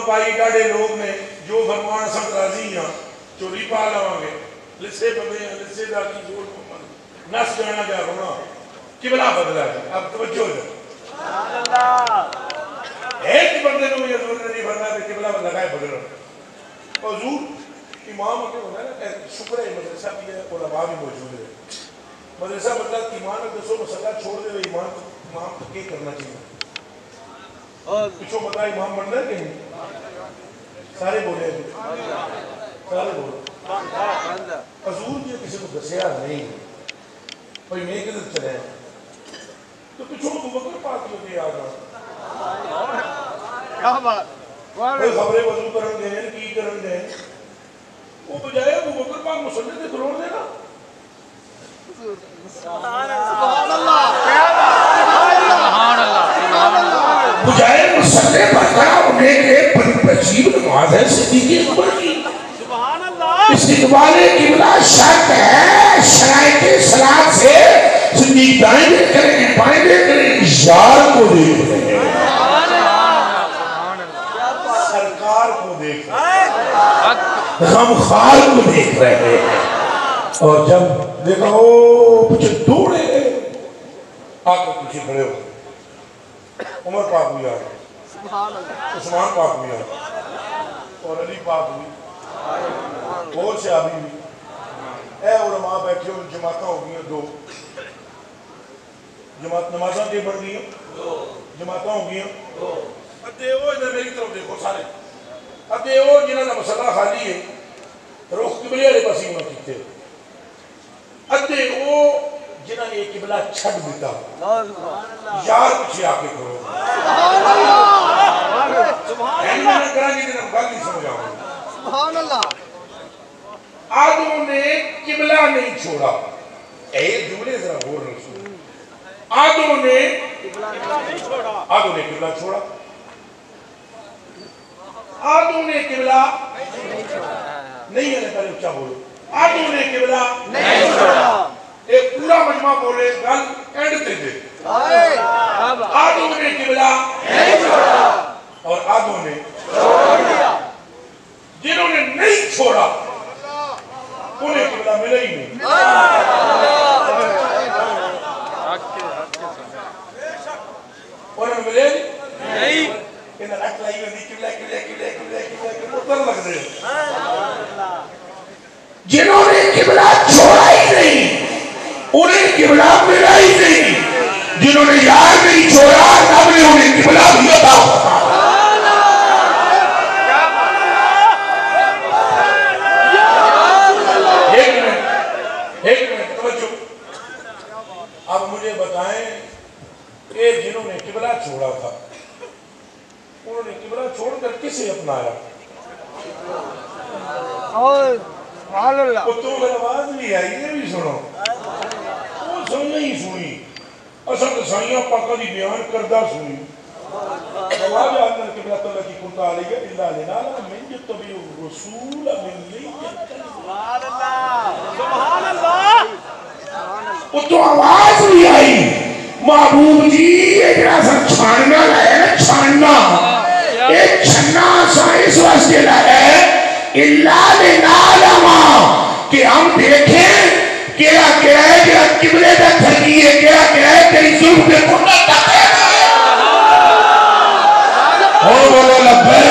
بھائی ڈاڑے لوگ نے جو فرمان سب راضی ہیں چوری پا لوان گے لسے بندے ہیں لسے دا کی جوڑ محمد نس جانا جا رونا قبلہ بدلا ہے اب توجہ ہے سبحان اللہ ایک بندے کو یہ ضرور نہیں بھرنا کہ قبلہ لگائے بدل رہا حضور امام کے ہوتا ہے نا شکر ہے مدرسہ بھی ہے علماء بھی موجود ہے مدرسہ مطلب ایمان دسو مسئلہ چھوڑ دے ایمان کو کیا کرنا چاہیے پچھو مطلب امام بن رہے کہ نہیں سارے بولے سارے بولے حضور یہ کسی کو دسیا نہیں بھائی میں کدھر چلے ہیں تو پچھو ابو بکر پاک جو کہ آگا کیا بات کوئی خبریں وضو کرن دیں کی کرن دیں وہ بجائے ابو بکر پاک مسلم دے کروڑ دے نا سبحان اللہ سبحان اللہ بجائے مسلم پتا انہیں ایک بڑی عجیب نماز ہے صدیق اکبر کی سبحان اللہ استقبال قبلہ شرط ہے شرائط صلاۃ سے صدیق دائیں دیکھ رہے ہیں بائیں دیکھ رہے ہیں یار کو دیکھ رہے ہیں سرکار کو دیکھ رہے ہیں غمخوار کو دیکھ رہے ہیں اور جب دیکھا وہ پچھے دوڑے آقا پیچھے کھڑے ہو عمر پاک بھی آ گئے عثمان پاک بھی آ گئے اور علی پاک بھی اور صحابی بھی اے علماء بیٹھے ہو جماعتیں ہو گئی ہیں دو جماعت نمازاں کے بڑھ گئی ہیں جماعتیں ہو گئی ہیں ادھے ہو ادھر میری طرف دیکھو سارے ادھے ہو جنہاں کا مسئلہ خالی ہے رخ قبلے والے پاس ہی ہونا کیتے ادھے ہو جنہاں نے قبلہ چھڑ دیتا یار پچھے آکے کرو میں نے کرا جی دن گل نہیں سمجھا سبحان اللہ آدھوں نے قبلہ نہیں چھوڑا اے جملے ذرا غور رسول آدھوں نے قبلہ چھوڑا آدھوں نے قبلہ نہیں ہے پہلے کیا بولو آدھوں نے قبلہ نہیں چھوڑا ایک پورا مجمع بولے گل اینڈ تے دے آدھوں نے قبلہ نہیں چھوڑا اور آدھوں نے چھوڑ دیا جنہوں نے نہیں چھوڑا انہیں قبلہ ملے ہی نہیں انہیں ملے نہیں انہیں رکھ لائی ہوئی قبلہ مطلب لگ دے جنہوں نے قبلہ چھوڑا ہی نہیں انہیں قبلہ ملا ہی نہیں جنہوں نے یار نہیں چھوڑا تب نے انہیں قبلہ بھی عطا ایک منٹ توجہ اب مجھے بتائیں کہ جنہوں نے قبلہ چھوڑا تھا انہوں نے قبلہ چھوڑ کر کسے اپنایا وہ تو اگر آواز نہیں آئی یہ بھی سنو وہ سننا ہی سنی اصل سائیاں پاکہ دی بیان کردہ سنی آواز آدھر قبلہ اللہ کی کنتا علیہ اللہ لنالا من جتبی الرسول من لیت سبحان اللہ سبحان اللہ وہ تو آواز نہیں آئی محبوب جی ایک راسا چھاننا لائے چھاننا ایک چھننا سا اس واسطے لائے اللہ لنالما کہ ہم دیکھیں کیا ہے کہ قبلے کا تھرکی ہے کیا ہے تیری ظلم کے کنڈا تک ہے بولو لبے